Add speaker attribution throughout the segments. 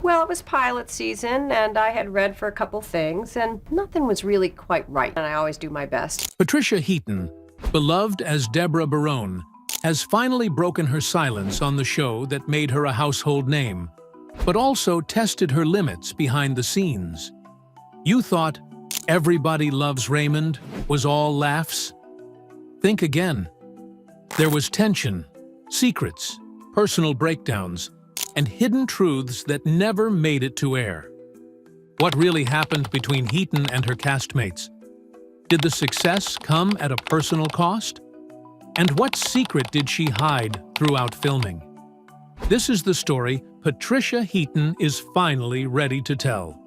Speaker 1: Well, it was pilot season, and I had read for a couple things, and nothing was really quite right, and I always do my best.
Speaker 2: Patricia Heaton, beloved as Debra Barone, has finally broken her silence on the show that made her a household name, but also tested her limits behind the scenes. You thought Everybody Loves Raymond was all laughs? Think again. There was tension, secrets, personal breakdowns, and hidden truths that never made it to air. What really happened between Heaton and her castmates? Did the success come at a personal cost? And what secret did she hide throughout filming? This is the story Patricia Heaton is finally ready to tell.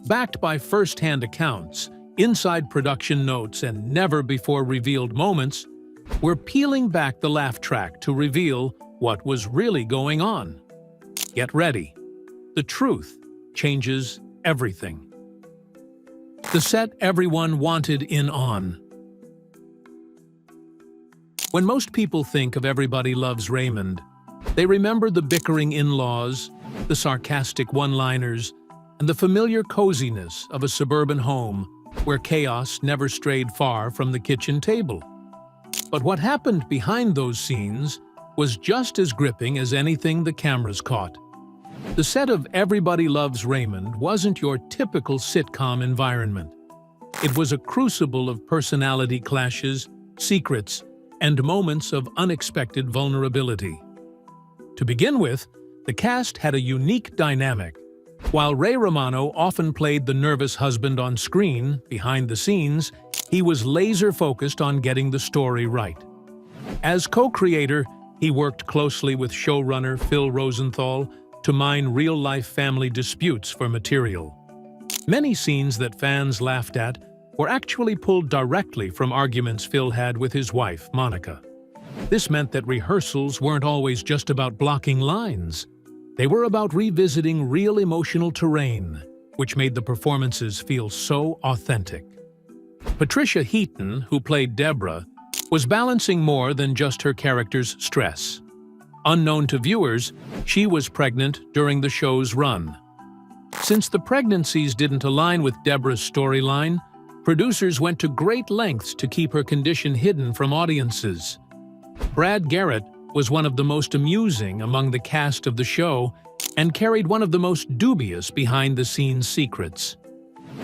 Speaker 2: Backed by first-hand accounts, inside production notes, and never-before-revealed moments, we're peeling back the laugh track to reveal what was really going on. Get ready. The truth changes everything. The set everyone wanted in on. When most people think of Everybody Loves Raymond, they remember the bickering in-laws, the sarcastic one-liners, and the familiar coziness of a suburban home where chaos never strayed far from the kitchen table. But what happened behind those scenes was just as gripping as anything the cameras caught. The set of Everybody Loves Raymond wasn't your typical sitcom environment. It was a crucible of personality clashes, secrets, and moments of unexpected vulnerability. To begin with, the cast had a unique dynamic. While Ray Romano often played the nervous husband on screen, behind the scenes, he was laser-focused on getting the story right. As co-creator, he worked closely with showrunner Phil Rosenthal to mine real-life family disputes for material. Many scenes that fans laughed at were actually pulled directly from arguments Phil had with his wife, Monica. This meant that rehearsals weren't always just about blocking lines. They were about revisiting real emotional terrain, which made the performances feel so authentic. Patricia Heaton, who played Debra, was balancing more than just her character's stress. Unknown to viewers, she was pregnant during the show's run. Since the pregnancies didn't align with Debra's storyline, producers went to great lengths to keep her condition hidden from audiences. Brad Garrett was one of the most amusing among the cast of the show and carried one of the most dubious behind-the-scenes secrets.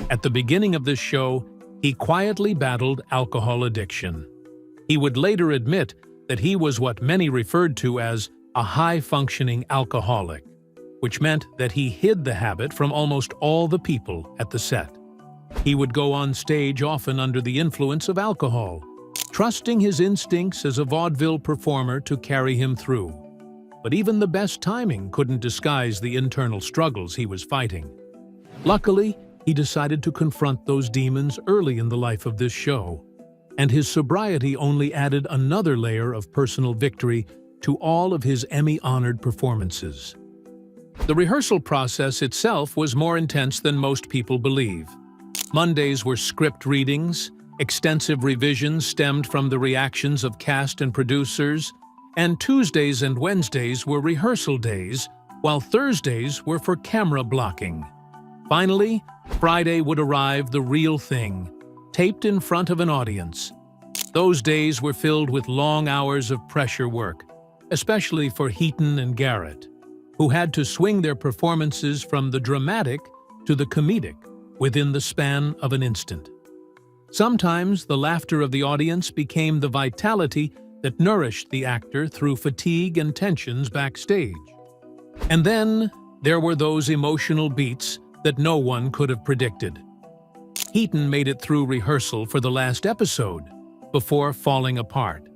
Speaker 2: At the beginning of this show, he quietly battled alcohol addiction. He would later admit that he was what many referred to as a high-functioning alcoholic, which meant that he hid the habit from almost all the people at the set. He would go on stage often under the influence of alcohol, trusting his instincts as a vaudeville performer to carry him through. But even the best timing couldn't disguise the internal struggles he was fighting. Luckily, he decided to confront those demons early in the life of this show, and his sobriety only added another layer of personal victory to all of his Emmy-honored performances. The rehearsal process itself was more intense than most people believe. Mondays were script readings, extensive revisions stemmed from the reactions of cast and producers, and Tuesdays and Wednesdays were rehearsal days, while Thursdays were for camera blocking. Finally, Friday would arrive, the real thing, taped in front of an audience. Those days were filled with long hours of pressure work, especially for Heaton and Garrett, who had to swing their performances from the dramatic to the comedic within the span of an instant. Sometimes the laughter of the audience became the vitality that nourished the actor through fatigue and tensions backstage. And then there were those emotional beats that no one could have predicted. Heaton made it through rehearsal for the last episode before falling apart.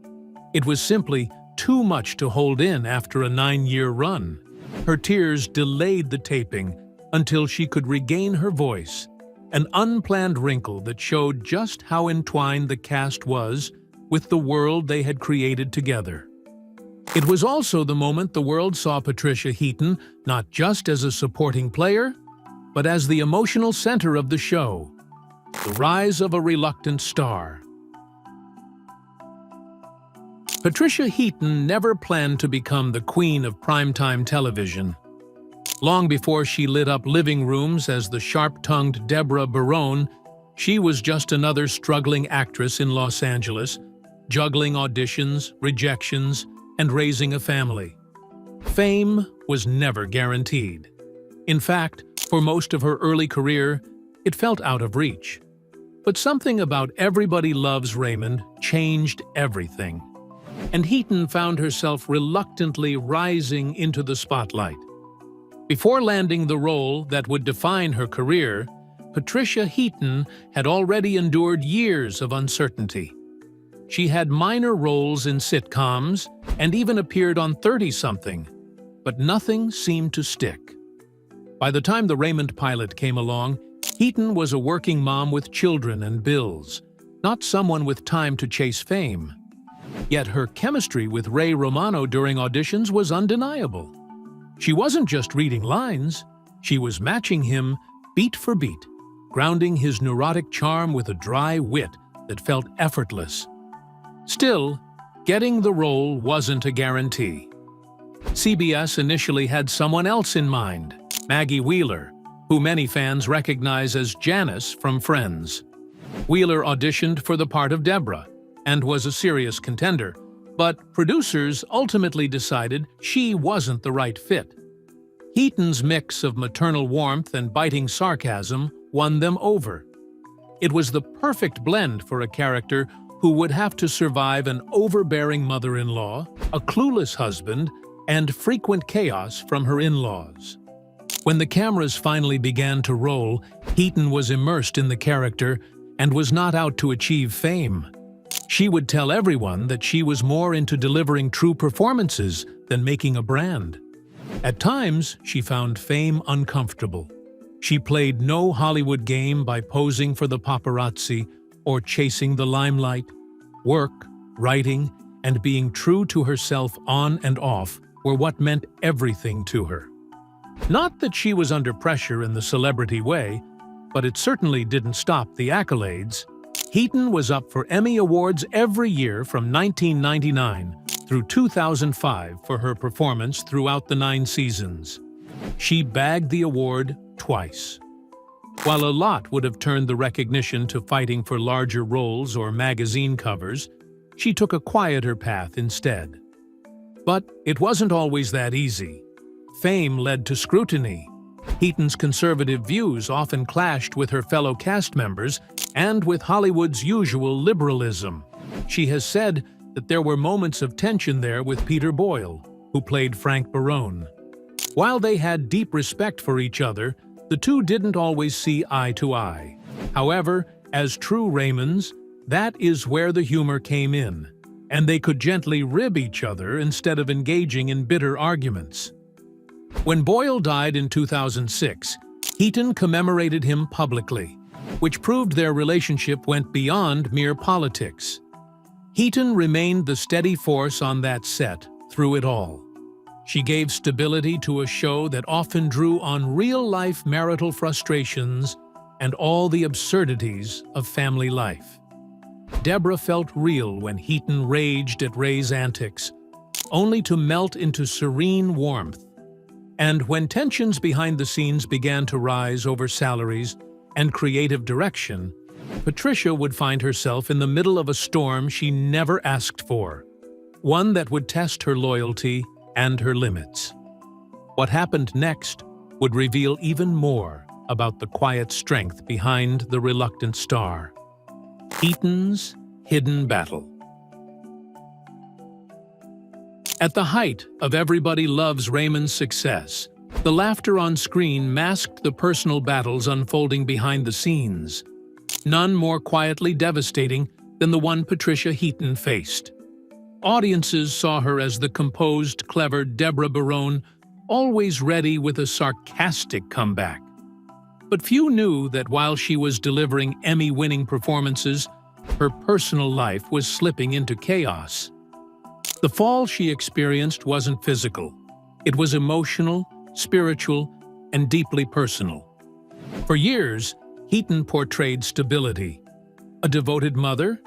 Speaker 2: It was simply too much to hold in after a 9-year run. Her tears delayed the taping until she could regain her voice, an unplanned wrinkle that showed just how entwined the cast was with the world they had created together. It was also the moment the world saw Patricia Heaton not just as a supporting player, but as the emotional center of the show, the rise of a reluctant star. Patricia Heaton never planned to become the queen of primetime television. Long before she lit up living rooms as the sharp-tongued Debra Barone, she was just another struggling actress in Los Angeles, juggling auditions, rejections, and raising a family. Fame was never guaranteed. In fact, for most of her early career, it felt out of reach. But something about Everybody Loves Raymond changed everything, and Heaton found herself reluctantly rising into the spotlight. Before landing the role that would define her career, Patricia Heaton had already endured years of uncertainty. She had minor roles in sitcoms and even appeared on 30-something, but nothing seemed to stick. By the time the Raymond pilot came along, Heaton was a working mom with children and bills, not someone with time to chase fame. Yet her chemistry with Ray Romano during auditions was undeniable. She wasn't just reading lines, she was matching him beat for beat, grounding his neurotic charm with a dry wit that felt effortless. Still, getting the role wasn't a guarantee. CBS initially had someone else in mind, Maggie Wheeler, who many fans recognize as Janice from Friends. Wheeler auditioned for the part of Debra and was a serious contender, but producers ultimately decided she wasn't the right fit. Heaton's mix of maternal warmth and biting sarcasm won them over. It was the perfect blend for a character who would have to survive an overbearing mother-in-law, a clueless husband, and frequent chaos from her in-laws. When the cameras finally began to roll, Heaton was immersed in the character and was not out to achieve fame. She would tell everyone that she was more into delivering true performances than making a brand. At times, she found fame uncomfortable. She played no Hollywood game by posing for the paparazzi or chasing the limelight. Work, writing, and being true to herself on and off were what meant everything to her. Not that she was under pressure in the celebrity way, but it certainly didn't stop the accolades. Heaton was up for Emmy Awards every year from 1999 through 2005 for her performance throughout the 9 seasons. She bagged the award twice. While a lot would have turned the recognition to fighting for larger roles or magazine covers, she took a quieter path instead. But it wasn't always that easy. Fame led to scrutiny. Heaton's conservative views often clashed with her fellow cast members and with Hollywood's usual liberalism. She has said that there were moments of tension there with Peter Boyle, who played Frank Barone. While they had deep respect for each other, the two didn't always see eye to eye. However, as true Raymonds, that is where the humor came in, and they could gently rib each other instead of engaging in bitter arguments. When Boyle died in 2006, Heaton commemorated him publicly, which proved their relationship went beyond mere politics. Heaton remained the steady force on that set through it all. She gave stability to a show that often drew on real-life marital frustrations and all the absurdities of family life. Debra felt real when Heaton raged at Ray's antics, only to melt into serene warmth. And when tensions behind the scenes began to rise over salaries and creative direction, Patricia would find herself in the middle of a storm she never asked for, one that would test her loyalty and her limits. What happened next would reveal even more about the quiet strength behind the reluctant star. Heaton's hidden battle. At the height of Everybody Loves Raymond's success, the laughter on screen masked the personal battles unfolding behind the scenes, none more quietly devastating than the one Patricia Heaton faced. Audiences saw her as the composed, clever Debra Barone, always ready with a sarcastic comeback. But few knew that while she was delivering Emmy-winning performances, her personal life was slipping into chaos. The fall she experienced wasn't physical. It was emotional, spiritual, and deeply personal. For years, Heaton portrayed stability. A devoted mother,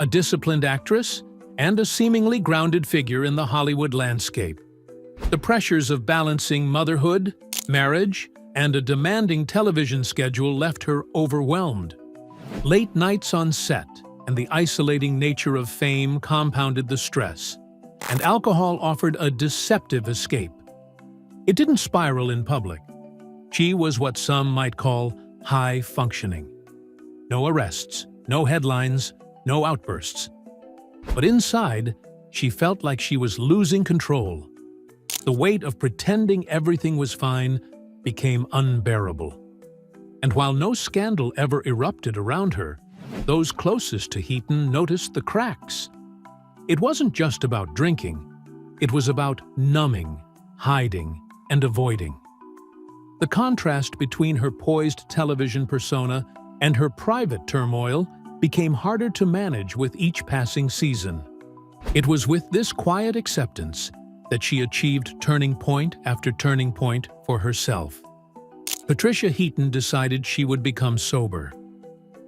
Speaker 2: a disciplined actress, and a seemingly grounded figure in the Hollywood landscape. The pressures of balancing motherhood, Marriage and a demanding television schedule left her overwhelmed. Late nights on set and the isolating nature of fame compounded the stress, and alcohol offered a deceptive escape. It didn't spiral in public. She was what some might call high functioning. No arrests, no headlines, no outbursts. But inside, she felt like she was losing control. The weight of pretending everything was fine became unbearable. And while no scandal ever erupted around her, those closest to Heaton noticed the cracks. It wasn't just about drinking. It was about numbing, hiding, and avoiding. The contrast between her poised television persona and her private turmoil became harder to manage with each passing season. It was with this quiet acceptance that she achieved turning point after turning point for herself. Patricia Heaton decided she would become sober.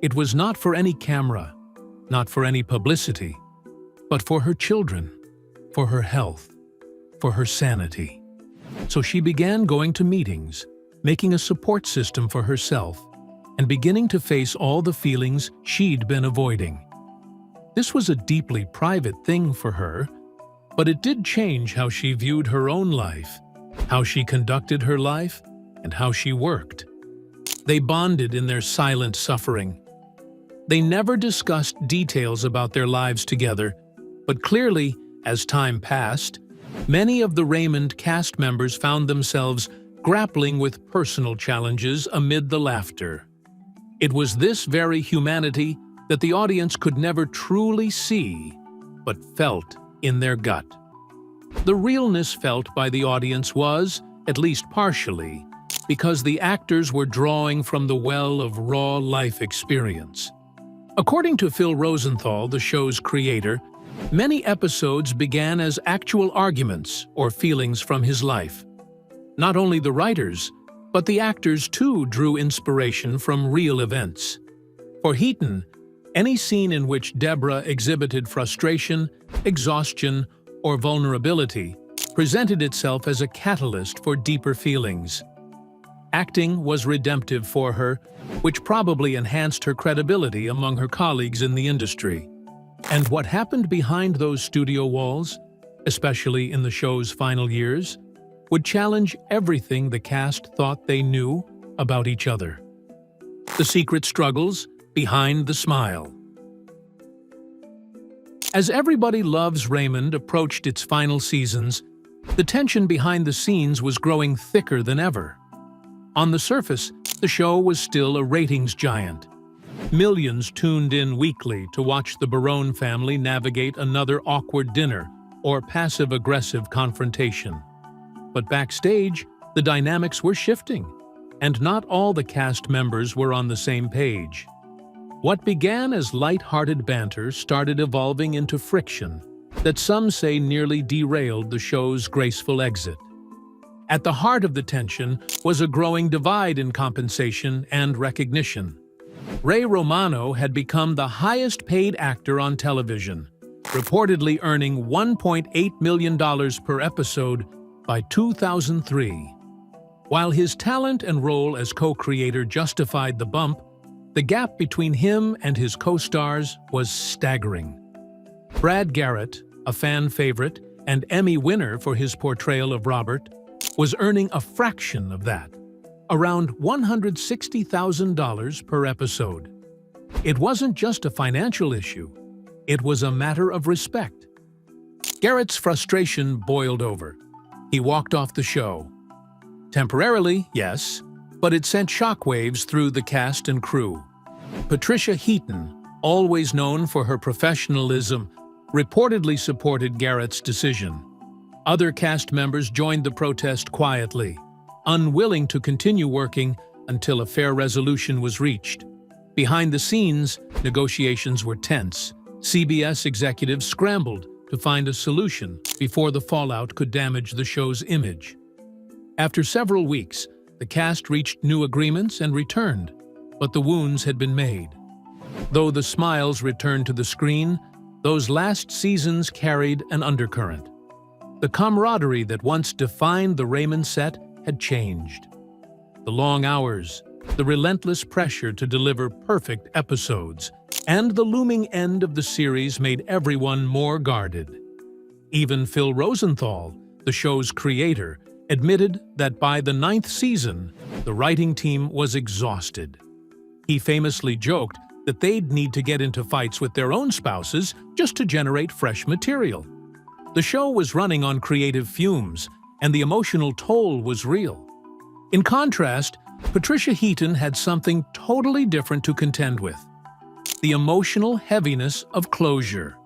Speaker 2: It was not for any camera, not for any publicity, but for her children, for her health, for her sanity. So she began going to meetings, making a support system for herself, and beginning to face all the feelings she'd been avoiding. This was a deeply private thing for her, but it did change how she viewed her own life, how she conducted her life, and how she worked. They bonded in their silent suffering. They never discussed details about their lives together, but clearly, as time passed, many of the Raymond cast members found themselves grappling with personal challenges amid the laughter. It was this very humanity that the audience could never truly see, but felt in their gut. The realness felt by the audience was, at least partially, because the actors were drawing from the well of raw life experience. According to Phil Rosenthal, the show's creator, many episodes began as actual arguments or feelings from his life. Not only the writers, but the actors too drew inspiration from real events. For Heaton, any scene in which Debra exhibited frustration, exhaustion, or vulnerability presented itself as a catalyst for deeper feelings. Acting was redemptive for her, which probably enhanced her credibility among her colleagues in the industry. And what happened behind those studio walls, especially in the show's final years, would challenge everything the cast thought they knew about each other. The secret struggles behind the smile. As Everybody Loves Raymond approached its final seasons, the tension behind the scenes was growing thicker than ever. On the surface, the show was still a ratings giant. Millions tuned in weekly to watch the Barone family navigate another awkward dinner or passive-aggressive confrontation. But backstage, the dynamics were shifting, and not all the cast members were on the same page. What began as light-hearted banter started evolving into friction that some say nearly derailed the show's graceful exit. At the heart of the tension was a growing divide in compensation and recognition. Ray Romano had become the highest-paid actor on television, reportedly earning $1.8 million per episode by 2003. While his talent and role as co-creator justified the bump, the gap between him and his co-stars was staggering. Brad Garrett, a fan favorite and Emmy winner for his portrayal of Robert, was earning a fraction of that, around $160,000 per episode. It wasn't just a financial issue, it was a matter of respect. Garrett's frustration boiled over. He walked off the show. Temporarily, yes, but it sent shockwaves through the cast and crew. Patricia Heaton, always known for her professionalism, reportedly supported Garrett's decision. Other cast members joined the protest quietly, unwilling to continue working until a fair resolution was reached. Behind the scenes, negotiations were tense. CBS executives scrambled to find a solution before the fallout could damage the show's image. After several weeks, the cast reached new agreements and returned, but the wounds had been made. Though the smiles returned to the screen, those last seasons carried an undercurrent. The camaraderie that once defined the Raymond set had changed. The long hours, the relentless pressure to deliver perfect episodes, and the looming end of the series made everyone more guarded. Even Phil Rosenthal, the show's creator, admitted that by the 9th season, the writing team was exhausted. He famously joked that they'd need to get into fights with their own spouses just to generate fresh material. The show was running on creative fumes, and the emotional toll was real. In contrast, Patricia Heaton had something totally different to contend with: the emotional heaviness of closure.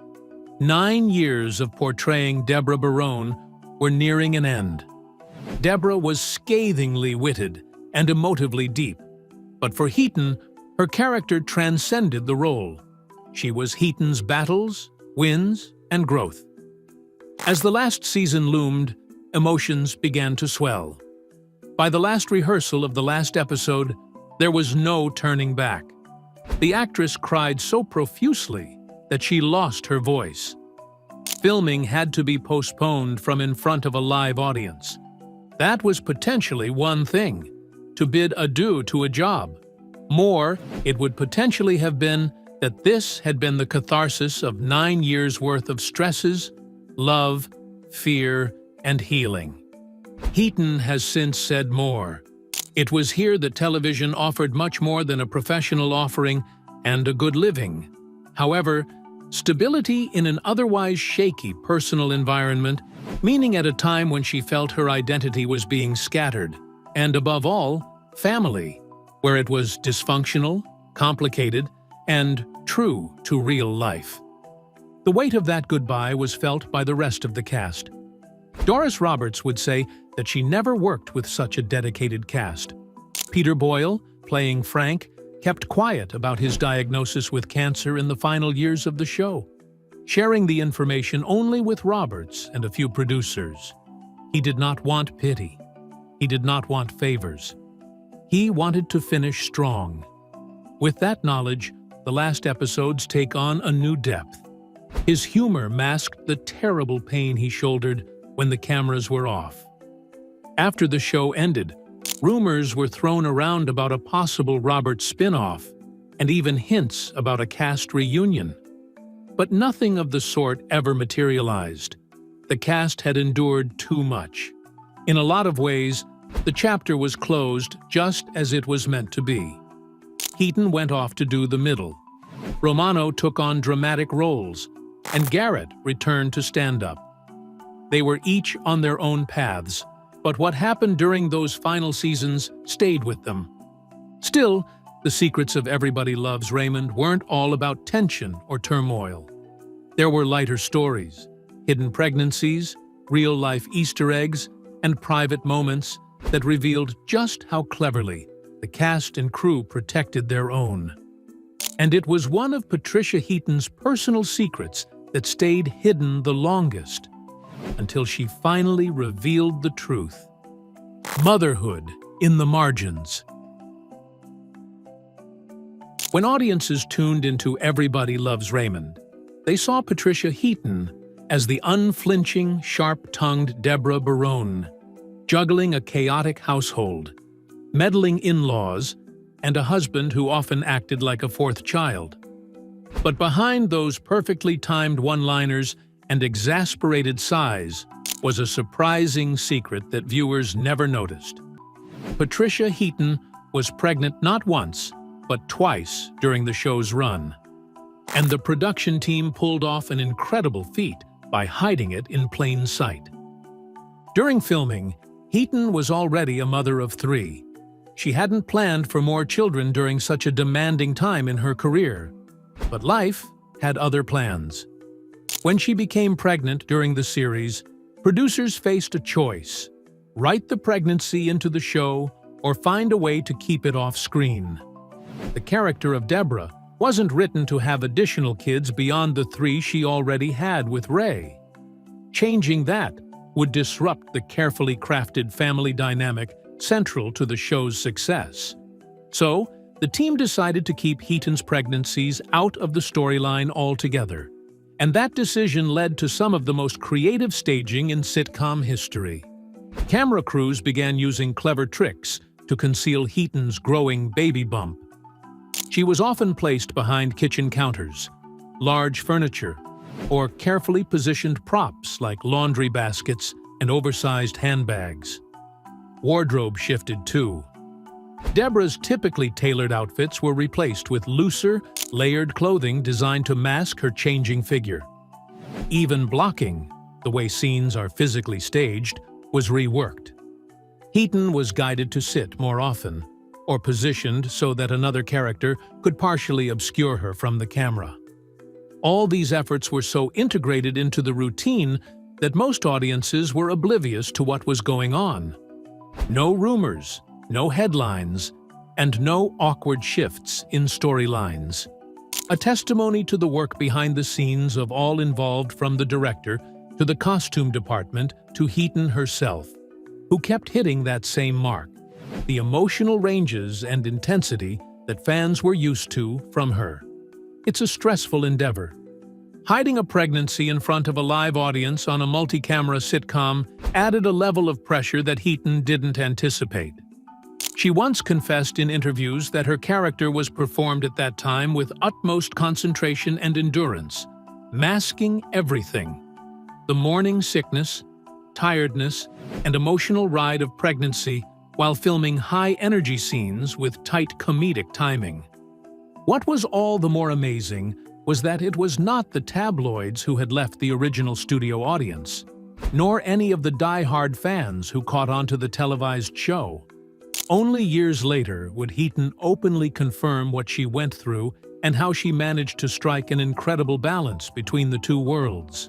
Speaker 2: 9 years of portraying Debra Barone were nearing an end. Debra was scathingly witted and emotively deep, but for Heaton, her character transcended the role. She was Heaton's battles, wins, and growth. As the last season loomed, emotions began to swell. By the last rehearsal of the last episode, there was no turning back. The actress cried so profusely that she lost her voice. Filming had to be postponed from in front of a live audience. That was potentially one thing, to bid adieu to a job. More, it would potentially have been that this had been the catharsis of 9 years' worth of stresses, love, fear, and healing. Heaton has since said more. It was here that television offered much more than a professional offering and a good living. However, stability in an otherwise shaky personal environment, meaning at a time when she felt her identity was being scattered, and above all, family, where it was dysfunctional, complicated, and true to real life. The weight of that goodbye was felt by the rest of the cast. Doris Roberts would say that she never worked with such a dedicated cast. Peter Boyle, playing Frank, kept quiet about his diagnosis with cancer in the final years of the show, sharing the information only with Roberts and a few producers. He did not want pity. He did not want favors. He wanted to finish strong. With that knowledge, the last episodes take on a new depth. His humor masked the terrible pain he shouldered when the cameras were off. After the show ended, rumors were thrown around about a possible Robert spin-off, and even hints about a cast reunion. But nothing of the sort ever materialized. The cast had endured too much. In a lot of ways, the chapter was closed just as it was meant to be. Heaton went off to do the middle. Romano took on dramatic roles, and Garrett returned to stand-up. They were each on their own paths, but what happened during those final seasons stayed with them. Still, the secrets of Everybody Loves Raymond weren't all about tension or turmoil. There were lighter stories, hidden pregnancies, real-life Easter eggs, and private moments that revealed just how cleverly the cast and crew protected their own. And it was one of Patricia Heaton's personal secrets that stayed hidden the longest, until she finally revealed the truth. Motherhood in the margins. When audiences tuned into Everybody Loves Raymond, they saw Patricia Heaton as the unflinching, sharp-tongued Debra Barone, juggling a chaotic household, meddling in-laws, and a husband who often acted like a fourth child. But behind those perfectly timed one-liners and exasperated sighs was a surprising secret that viewers never noticed. Patricia Heaton was pregnant not once, but twice during the show's run. And the production team pulled off an incredible feat by hiding it in plain sight. During filming, Heaton was already a mother of 3. She hadn't planned for more children during such a demanding time in her career. But life had other plans. When she became pregnant during the series, producers faced a choice: write the pregnancy into the show or find a way to keep it off screen. The character of Debra wasn't written to have additional kids beyond the 3 she already had with Ray. Changing that would disrupt the carefully crafted family dynamic central to the show's success. So, the team decided to keep Heaton's pregnancies out of the storyline altogether. And that decision led to some of the most creative staging in sitcom history. Camera crews began using clever tricks to conceal Heaton's growing baby bump. She was often placed behind kitchen counters, large furniture, or carefully positioned props like laundry baskets and oversized handbags. Wardrobe shifted too. Debra's typically tailored outfits were replaced with looser, layered clothing designed to mask her changing figure. Even blocking, the way scenes are physically staged, was reworked. Heaton was guided to sit more often, or positioned so that another character could partially obscure her from the camera. All these efforts were so integrated into the routine that most audiences were oblivious to what was going on. No rumors, no headlines, and no awkward shifts in storylines. A testimony to the work behind the scenes of all involved, from the director to the costume department to Heaton herself, who kept hitting that same mark, the emotional ranges and intensity that fans were used to from her. It's a stressful endeavor. Hiding a pregnancy in front of a live audience on a multi-camera sitcom added a level of pressure that Heaton didn't anticipate. She once confessed in interviews that her character was performed at that time with utmost concentration and endurance, masking everything: the morning sickness, tiredness, and emotional ride of pregnancy, while filming high-energy scenes with tight comedic timing. What was all the more amazing was that it was not the tabloids who had left the original studio audience, nor any of the die-hard fans who caught on to the televised show. Only years later would Heaton openly confirm what she went through and how she managed to strike an incredible balance between the two worlds.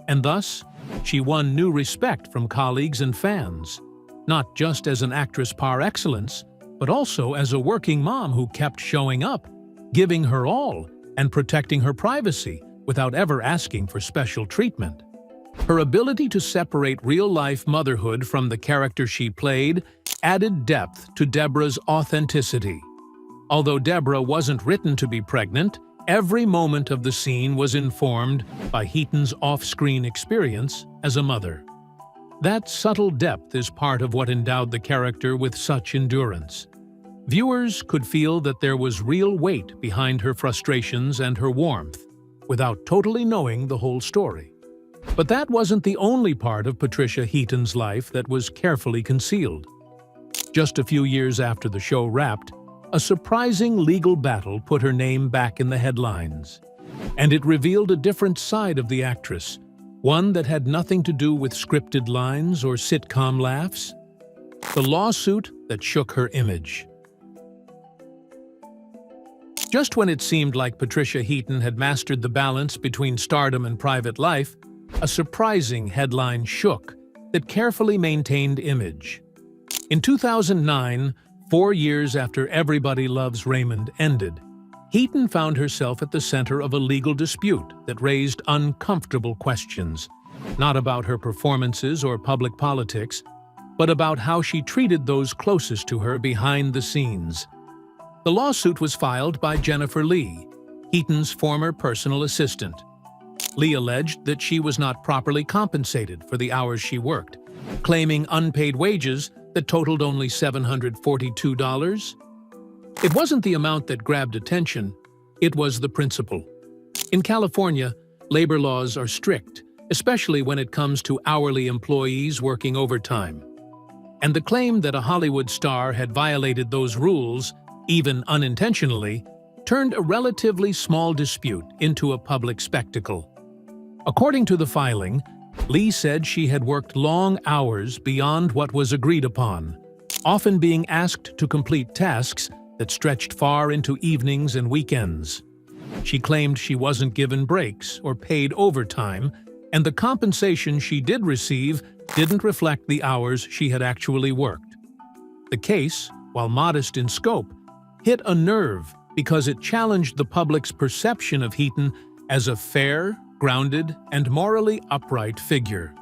Speaker 2: And thus, she won new respect from colleagues and fans, not just as an actress par excellence, but also as a working mom who kept showing up, giving her all, and protecting her privacy without ever asking for special treatment. Her ability to separate real-life motherhood from the character she played added depth to Debra's authenticity. Although Debra wasn't written to be pregnant, every moment of the scene was informed by Heaton's off-screen experience as a mother. That subtle depth is part of what endowed the character with such endurance. Viewers could feel that there was real weight behind her frustrations and her warmth, without totally knowing the whole story. But that wasn't the only part of Patricia Heaton's life that was carefully concealed. Just a few years after the show wrapped, a surprising legal battle put her name back in the headlines. And it revealed a different side of the actress, one that had nothing to do with scripted lines or sitcom laughs. The lawsuit that shook her image. Just when it seemed like Patricia Heaton had mastered the balance between stardom and private life, a surprising headline shook that carefully maintained image. In 2009, 4 years after Everybody Loves Raymond ended, Heaton found herself at the center of a legal dispute that raised uncomfortable questions, not about her performances or public politics, but about how she treated those closest to her behind the scenes. The lawsuit was filed by Jennifer Lee, Heaton's former personal assistant. Lee alleged that she was not properly compensated for the hours she worked, claiming unpaid wages that totaled only $742. It wasn't the amount that grabbed attention, it was the principle. In California, labor laws are strict, especially when it comes to hourly employees working overtime. And the claim that a Hollywood star had violated those rules, even unintentionally, turned a relatively small dispute into a public spectacle. According to the filing, Lee said she had worked long hours beyond what was agreed upon, often being asked to complete tasks that stretched far into evenings and weekends. She claimed she wasn't given breaks or paid overtime, and the compensation she did receive didn't reflect the hours she had actually worked. The case, while modest in scope, hit a nerve because it challenged the public's perception of Heaton as a fair, grounded, and morally upright figure.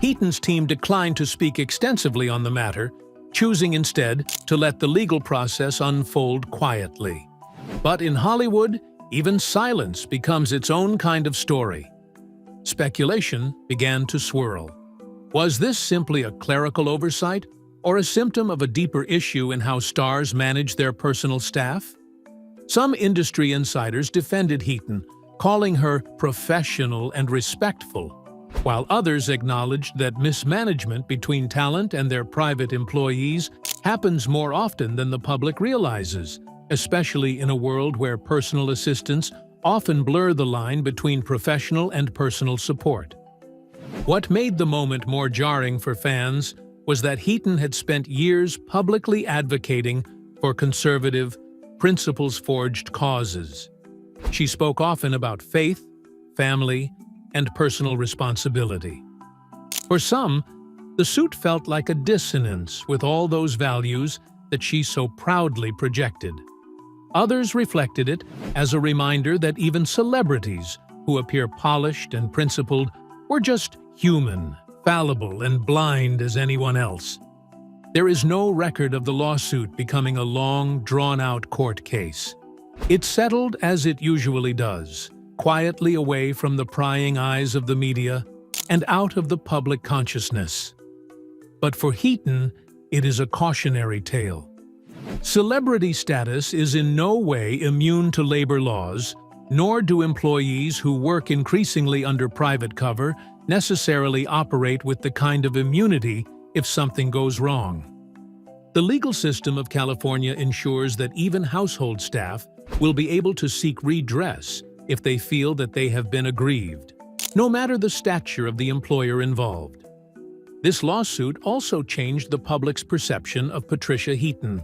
Speaker 2: Heaton's team declined to speak extensively on the matter, choosing instead to let the legal process unfold quietly. But in Hollywood, even silence becomes its own kind of story. Speculation began to swirl. Was this simply a clerical oversight, or a symptom of a deeper issue in how stars manage their personal staff? Some industry insiders defended Heaton, calling her professional and respectful, while others acknowledged that mismanagement between talent and their private employees happens more often than the public realizes, especially in a world where personal assistants often blur the line between professional and personal support. What made the moment more jarring for fans was that Heaton had spent years publicly advocating for conservative, principles-forged causes. She spoke often about faith, family, and personal responsibility. For some, the suit felt like a dissonance with all those values that she so proudly projected. Others reflected it as a reminder that even celebrities, who appear polished and principled, were just human, fallible, and blind as anyone else. There is no record of the lawsuit becoming a long, drawn-out court case. It settled as it usually does, quietly away from the prying eyes of the media and out of the public consciousness. But for Heaton, it is a cautionary tale. Celebrity status is in no way immune to labor laws, nor do employees who work increasingly under private cover necessarily operate with the kind of immunity if something goes wrong. The legal system of California ensures that even household staff will be able to seek redress if they feel that they have been aggrieved, no matter the stature of the employer involved. This lawsuit also changed the public's perception of Patricia Heaton.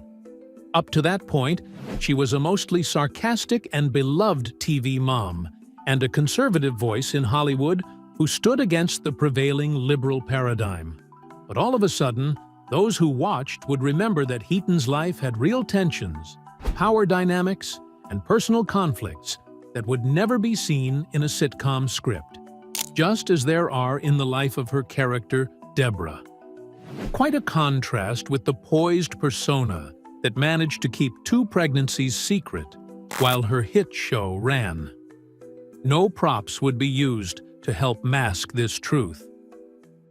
Speaker 2: Up to that point, she was a mostly sarcastic and beloved TV mom, and a conservative voice in Hollywood who stood against the prevailing liberal paradigm. But all of a sudden, those who watched would remember that Heaton's life had real tensions, power dynamics, and personal conflicts that would never be seen in a sitcom script, just as there are in the life of her character, Debra. Quite a contrast with the poised persona that managed to keep 2 pregnancies secret while her hit show ran. No props would be used to help mask this truth.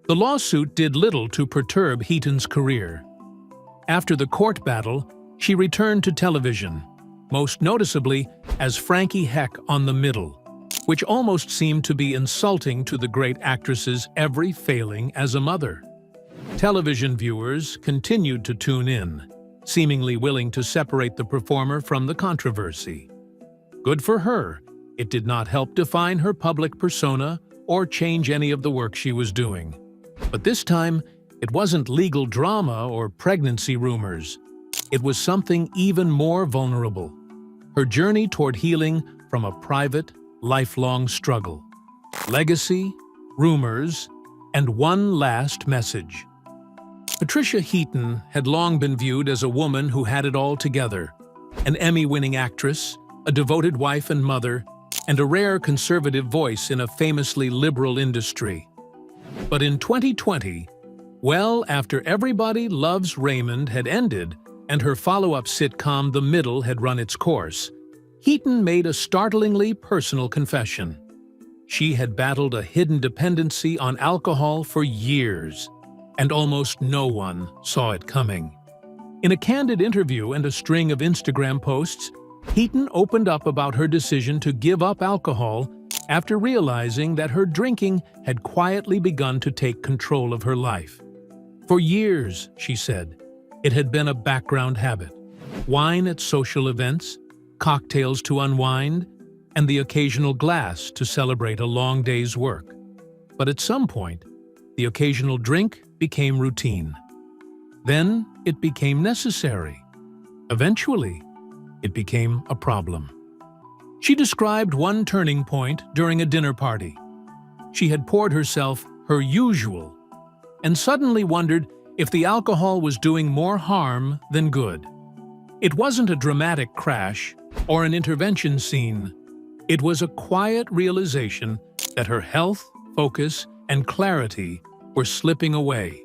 Speaker 2: The lawsuit did little to perturb Heaton's career. After the court battle, she returned to television, most noticeably as Frankie Heck on The Middle, which almost seemed to be insulting to the great actress's every failing as a mother. Television viewers continued to tune in, seemingly willing to separate the performer from the controversy. Good for her, it did not help define her public persona or change any of the work she was doing. But this time, it wasn't legal drama or pregnancy rumors. It was something even more vulnerable: her journey toward healing from a private, lifelong struggle. Legacy, rumors, and one last message. Patricia Heaton had long been viewed as a woman who had it all together: an Emmy-winning actress, a devoted wife and mother, and a rare conservative voice in a famously liberal industry. But in 2020, well after Everybody Loves Raymond had ended and her follow-up sitcom The Middle had run its course, Heaton made a startlingly personal confession. She had battled a hidden dependency on alcohol for years, and almost no one saw it coming. In a candid interview and a string of Instagram posts, Heaton opened up about her decision to give up alcohol after realizing that her drinking had quietly begun to take control of her life. For years, she said, it had been a background habit: wine at social events, cocktails to unwind, and the occasional glass to celebrate a long day's work. But at some point, the occasional drink became routine. Then it became necessary. Eventually, it became a problem. She described one turning point during a dinner party. She had poured herself her usual and suddenly wondered if the alcohol was doing more harm than good. It wasn't a dramatic crash or an intervention scene. It was a quiet realization that her health, focus, and clarity were slipping away.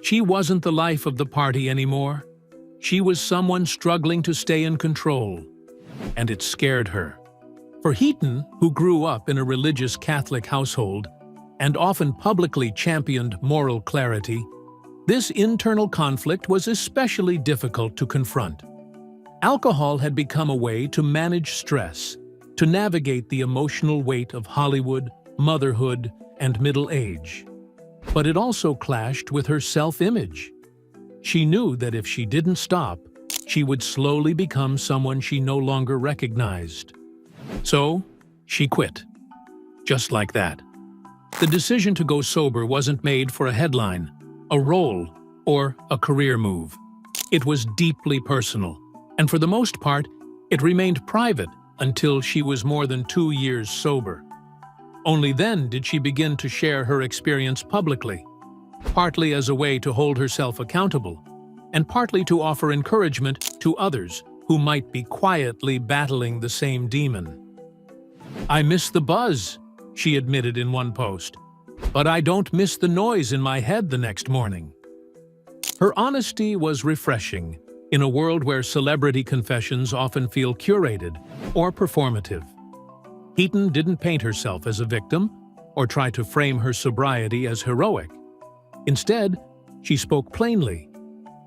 Speaker 2: She wasn't the life of the party anymore. She was someone struggling to stay in control, and it scared her. For Heaton, who grew up in a religious Catholic household and often publicly championed moral clarity, this internal conflict was especially difficult to confront. Alcohol had become a way to manage stress, to navigate the emotional weight of Hollywood, motherhood, and middle age. But it also clashed with her self-image. She knew that if she didn't stop, she would slowly become someone she no longer recognized. So, she quit. Just like that. The decision to go sober wasn't made for a headline, a role, or a career move. It was deeply personal, and for the most part, it remained private until she was more than 2 years sober. Only then did she begin to share her experience publicly, partly as a way to hold herself accountable, and partly to offer encouragement to others who might be quietly battling the same demon. "I miss the buzz," she admitted in one post, "but I don't miss the noise in my head the next morning." Her honesty was refreshing in a world where celebrity confessions often feel curated or performative. Heaton didn't paint herself as a victim or try to frame her sobriety as heroic. Instead, she spoke plainly.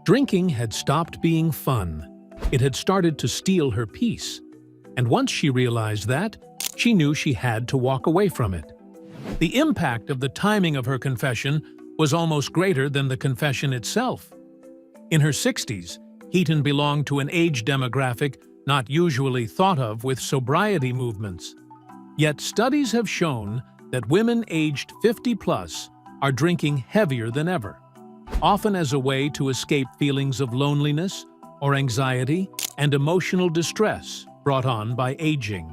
Speaker 2: Drinking had stopped being fun. It had started to steal her peace. And once she realized that, she knew she had to walk away from it. The impact of the timing of her confession was almost greater than the confession itself. In her 60s, Heaton belonged to an age demographic not usually thought of with sobriety movements. Yet studies have shown that women aged 50+ are drinking heavier than ever, often as a way to escape feelings of loneliness or anxiety and emotional distress brought on by aging.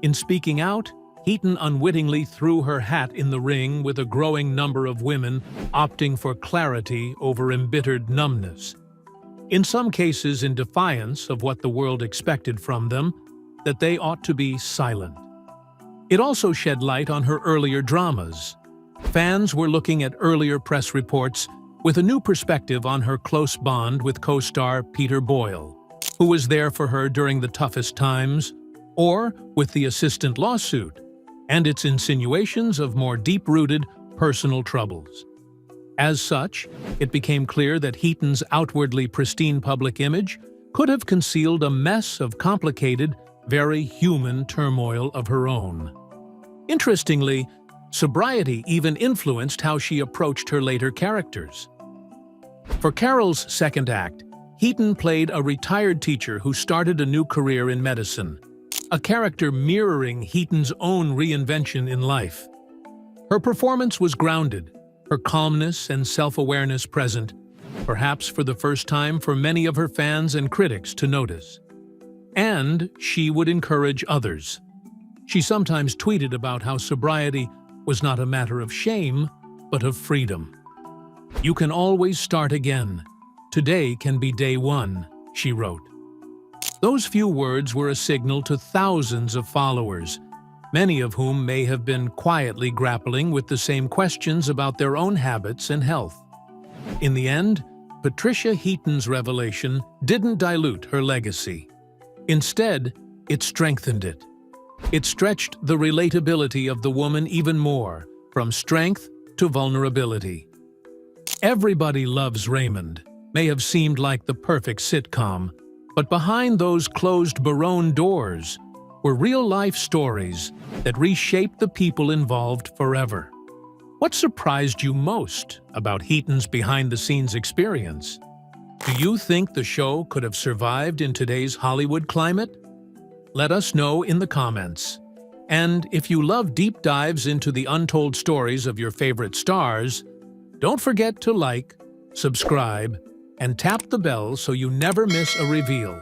Speaker 2: In speaking out, Heaton unwittingly threw her hat in the ring with a growing number of women opting for clarity over embittered numbness. In some cases in defiance of what the world expected from them, that they ought to be silent. It also shed light on her earlier dramas. Fans were looking at earlier press reports with a new perspective on her close bond with co-star Peter Boyle, who was there for her during the toughest times, or with the assistant lawsuit, and its insinuations of more deep-rooted personal troubles. As such, it became clear that Heaton's outwardly pristine public image could have concealed a mess of complicated, very human turmoil of her own. Interestingly, sobriety even influenced how she approached her later characters. For Carol's second act, Heaton played a retired teacher who started a new career in medicine, a character mirroring Heaton's own reinvention in life. Her performance was grounded, her calmness and self-awareness present, perhaps for the first time for many of her fans and critics to notice. And she would encourage others. She sometimes tweeted about how sobriety was not a matter of shame, but of freedom. "You can always start again. Today can be day one," she wrote. Those few words were a signal to thousands of followers, many of whom may have been quietly grappling with the same questions about their own habits and health. In the end, Patricia Heaton's revelation didn't dilute her legacy. Instead, it strengthened it. It stretched the relatability of the woman even more, from strength to vulnerability. Everybody Loves Raymond may have seemed like the perfect sitcom, but behind those closed Barone doors were real-life stories that reshaped the people involved forever. What surprised you most about Heaton's behind-the-scenes experience? Do you think the show could have survived in today's Hollywood climate? Let us know in the comments. And if you love deep dives into the untold stories of your favorite stars, don't forget to like, subscribe, and tap the bell so you never miss a reveal.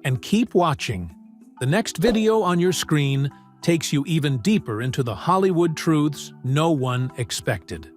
Speaker 2: And keep watching. The next video on your screen takes you even deeper into the Hollywood truths no one expected.